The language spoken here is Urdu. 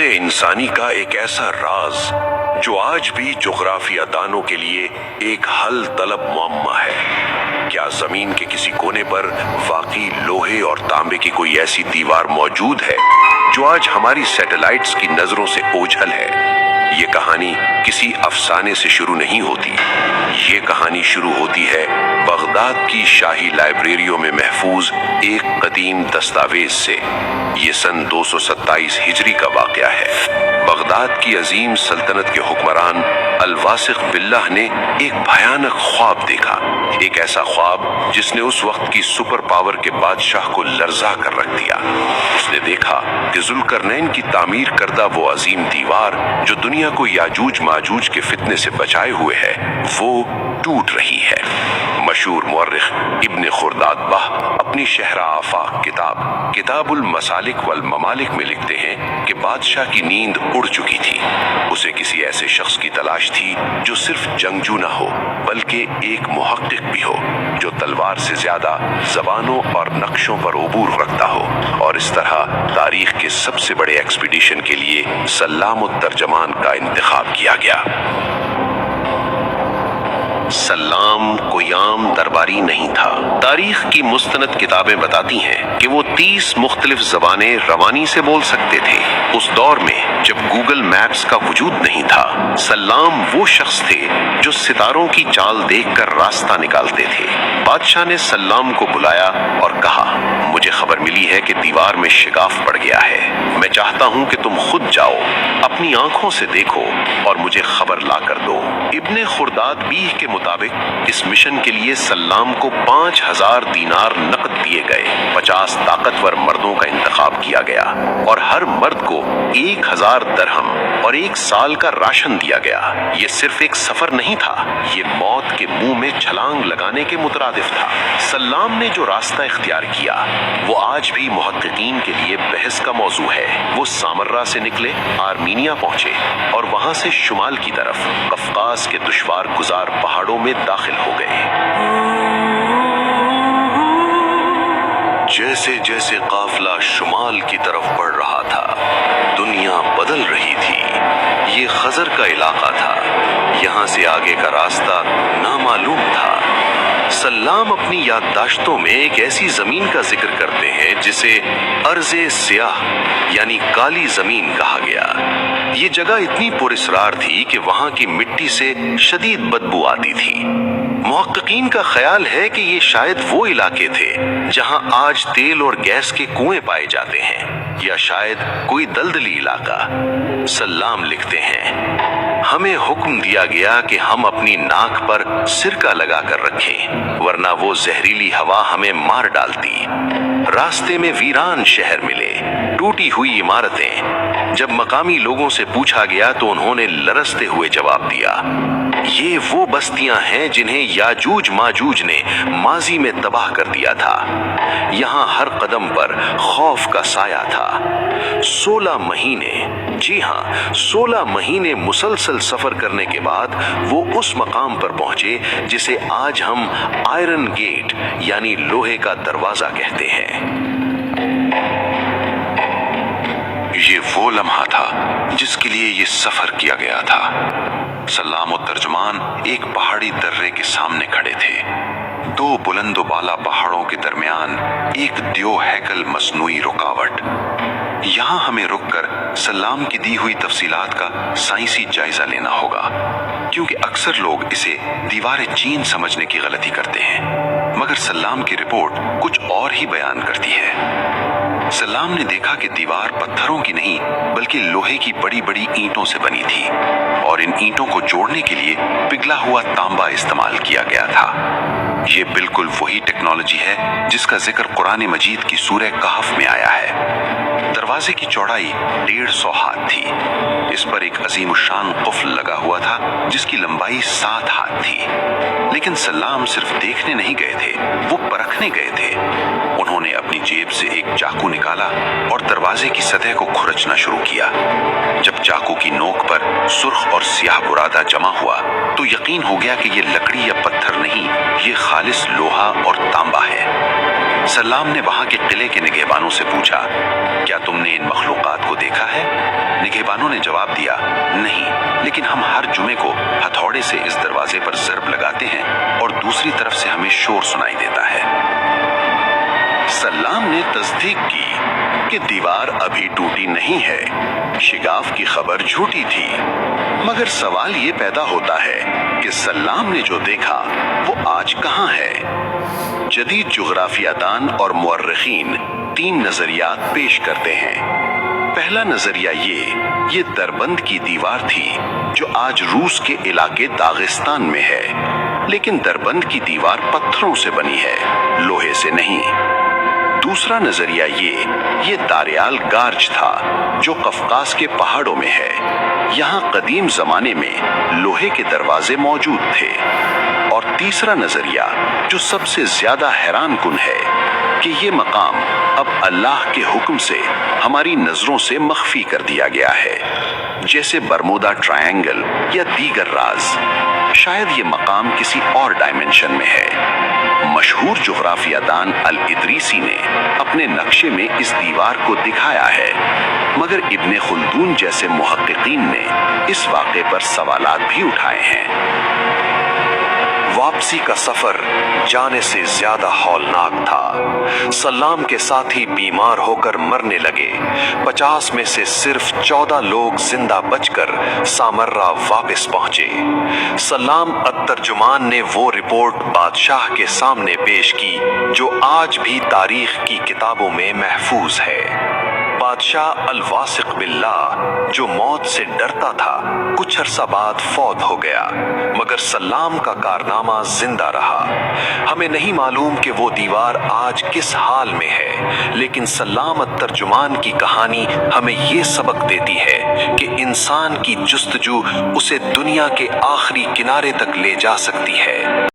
انسانی کا ایک ایسا راز جو آج بھی جغرافیہ دانوں کے لیے ایک حل طلب معمہ ہے۔ کیا زمین کے کسی کونے پر واقعی لوہے اور تانبے کی کوئی ایسی دیوار موجود ہے جو آج ہماری سیٹلائٹس کی نظروں سے اوجھل ہے؟ یہ کہانی کسی افسانے سے شروع نہیں ہوتی، یہ کہانی شروع ہوتی ہے بغداد کی شاہی لائبریریوں میں محفوظ ایک قدیم دستاویز سے۔ یہ سن 227 ہجری کا واقعہ ہے۔ بغداد کی عظیم سلطنت کے حکمران الواثق باللہ نے ایک بھیانک خواب دیکھا، ایک ایسا خواب جس نے اس وقت کی سپر پاور کے بادشاہ کو لرزا کر رکھ دیا۔ اس نے دیکھا کہ ذوالقرنین کی تعمیر کردہ وہ عظیم دیوار جو دنیا کو یاجوج ماجوج کے فتنے سے بچائے ہوئے ہے، وہ ٹوٹ رہی ہے۔ مشہور مورخ ابن خرداد بہ اپنی شہرہ آفاق کتاب المسالک والممالک میں لکھتے ہیں کہ بادشاہ کی نیند اڑ چکی تھی۔ اسے کسی ایسے شخص کی تلاش تھی جو صرف جنگجو نہ ہو بلکہ ایک محقق بھی ہو، جو تلوار سے زیادہ زبانوں اور نقشوں پر عبور رکھتا ہو، اور اس طرح تاریخ کے سب سے بڑے ایکسپیڈیشن کے لیے سلام الترجمان کا انتخاب کیا گیا۔ سلام کوئی عام درباری نہیں تھا۔ تاریخ کی مستند کتابیں بتاتی ہیں کہ وہ 30 مختلف زبانیں روانی سے بول سکتے تھے۔ اس دور میں جب گوگل میپس کا وجود نہیں تھا، سلام وہ شخص تھے جو ستاروں کی چال دیکھ کر راستہ نکالتے تھے۔ بادشاہ نے سلام کو بلایا اور کہا، مجھے خبر ملی ہے کہ دیوار میں شگاف پڑ گیا ہے۔ میں چاہتا ہوں کہ تم خود جاؤ، اپنی آنکھوں سے دیکھو اور مجھے خبر لا کر دو۔ ابن خرداد بیہ کے مطابق اس مشن کے لیے سلام کو 5000 دینار نقد دیے گئے۔ 50 طاقتور مردوں کا انتخاب کیا گیا اور ہر مرد کو 1000 درہم اور 1 سال کا راشن دیا گیا۔ یہ صرف ایک سفر نہیں تھا، یہ موت کے منہ میں چھلانگ لگانے کے مترادف تھا۔ سلام نے جو راستہ اختیار کیا وہ آج بھی محققین کے لیے بحث کا موضوع ہے۔ وہ سامرا سے نکلے، آرمینیا پہنچے اور وہاں سے شمال کی طرف قفقاز کے دشوار گزار پہاڑوں میں داخل ہو گئے۔ جیسے جیسے قافلہ شمال کی طرف بڑھ رہا تھا، دنیا بدل رہی تھی۔ یہ خضر کا علاقہ تھا، یہاں سے آگے کا راستہ نامعلوم تھا۔ سلام اپنی یادداشتوں میں ایک ایسی زمین کا ذکر کرتے ہیں جسے ارض سیاہ یعنی کالی زمین کہا گیا۔ یہ جگہ اتنی پراسرار تھی کہ وہاں کی مٹی سے شدید بدبو آتی تھی۔ محققین کا خیال ہے کہ یہ شاید وہ علاقے تھے جہاں آج تیل اور گیس کے کنویں پائے جاتے ہیں، یا شاید کوئی دلدلی علاقہ۔ سلام لکھتے ہیں، ہمیں حکم دیا گیا کہ ہم اپنی ناک پر سرکہ لگا کر رکھیں، ورنہ وہ زہریلی ہوا ہمیں مار ڈالتی۔ راستے میں ویران شہر ملے، ٹوٹی ہوئی عمارتیں۔ جب مقامی لوگوں سے پوچھا گیا تو انہوں نے لرزتے ہوئے جواب دیا، یہ وہ بستیاں ہیں جنہیں یاجوج ماجوج نے ماضی میں تباہ کر دیا تھا۔ یہاں ہر قدم پر خوف کا سایہ تھا۔ 16 مہینے، جی ہاں 16 مہینے مسلسل سفر کرنے کے بعد وہ اس مقام پر پہنچے جسے آج ہم آئرن گیٹ یعنی لوہے کا دروازہ کہتے ہیں۔ یہ وہ لمحہ تھا جس کے لیے یہ سفر کیا گیا تھا۔ سلام و ترجمان ایک پہاڑی درے کے سامنے کھڑے تھے۔ 2 بلند و بالا پہاڑوں کے درمیان ایک دیو ہیکل مصنوعی رکاوٹ۔ یہاں ہمیں رک کر سلام کی دی ہوئی تفصیلات کا سائنسی جائزہ لینا ہوگا، کیونکہ اکثر لوگ اسے دیوار چین سمجھنے کی غلطی کرتے ہیں، مگر سلام کی رپورٹ کچھ اور ہی بیان کرتی ہے۔ سلام نے دیکھا کہ دیوار پتھروں کی نہیں بلکہ لوہے کی بڑی بڑی اینٹوں سے بنی تھی، اور ان اینٹوں کو جوڑنے کے لیے پگھلا ہوا تانبا استعمال کیا گیا تھا۔ یہ بالکل وہی ٹیکنالوجی ہے جس کا ذکر قرآن مجید کی سورہ کہف میں آیا ہے۔ دروازے کی چوڑائی 150 ہاتھ تھی۔ اس پر ایک عظیم الشان قفل لگا ہوا تھا جس کی لمبائی 7 ہاتھ تھی۔ لیکن سلام صرف دیکھنے نہیں گئے تھے، وہ پرکھنے گئے تھے۔ انہوں نے اپنی جیب سے ایک چاقو نکالا اور دروازے کی سطح کو کھرچنا شروع کیا۔ جب چاقو کی نوک پر سرخ اور سیاہ برادہ جمع ہوا تو یقین ہو گیا کہ یہ لکڑی یا پتھر نہیں، یہ خالص لوہا اور تانبا ہے۔ سلام نے وہاں کے قلعے کے نگہبانوں سے پوچھا، کیا تم نے ان مخلوقات کو دیکھا ہے؟ دیوانوں نے جواب دیا، نہیں، لیکن ہم ہر جمعے کو ہتھوڑے سے اس دروازے پر ضرب لگاتے ہیں اور دوسری طرف سے ہمیں شور سنائی دیتا ہے۔ سلام نے تصدیق کی کہ دیوار ابھی ٹوٹی نہیں ہے، شگاف کی خبر جھوٹی تھی۔ مگر سوال یہ پیدا ہوتا ہے کہ سلام نے جو دیکھا وہ آج کہاں ہے؟ جدید جغرافیہ دان اور مورخین 3 نظریات پیش کرتے ہیں۔ پہلا نظریہ یہ دربند کی دیوار تھی جو آج روس کے علاقے داغستان میں ہے، لیکن دربند کی دیوار پتھروں سے بنی ہے، لوہے سے نہیں۔ دوسرا نظریہ یہ داریال گارج تھا جو قفقاز کے پہاڑوں میں ہے، یہاں قدیم زمانے میں لوہے کے دروازے موجود تھے۔ اور تیسرا نظریہ جو سب سے زیادہ حیران کن ہے کہ یہ مقام اب اللہ کے حکم سے ہماری نظروں سے مخفی کر دیا گیا ہے، جیسے برمودا ٹرائنگل یا دیگر راز۔ شاید یہ مقام کسی اور ڈائمنشن میں ہے۔ مشہور جغرافیہ دان الادریسی نے اپنے نقشے میں اس دیوار کو دکھایا ہے، مگر ابن خلدون جیسے محققین نے اس واقعے پر سوالات بھی اٹھائے ہیں۔ واپسی کا سفر جانے سے زیادہ ہولناک تھا۔ سلام کے ساتھی بیمار ہو کر مرنے لگے۔ 50 میں سے صرف 14 لوگ زندہ بچ کر سامرا واپس پہنچے۔ سلام الترجمان نے وہ رپورٹ بادشاہ کے سامنے پیش کی جو آج بھی تاریخ کی کتابوں میں محفوظ ہے۔ بادشاہ الواثق باللہ جو موت سے ڈرتا تھا کچھ عرصہ بعد فوت ہو گیا، مگر سلام کا کارنامہ زندہ رہا۔ ہمیں نہیں معلوم کہ وہ دیوار آج کس حال میں ہے، لیکن سلام الترجمان کی کہانی ہمیں یہ سبق دیتی ہے کہ انسان کی جستجو اسے دنیا کے آخری کنارے تک لے جا سکتی ہے۔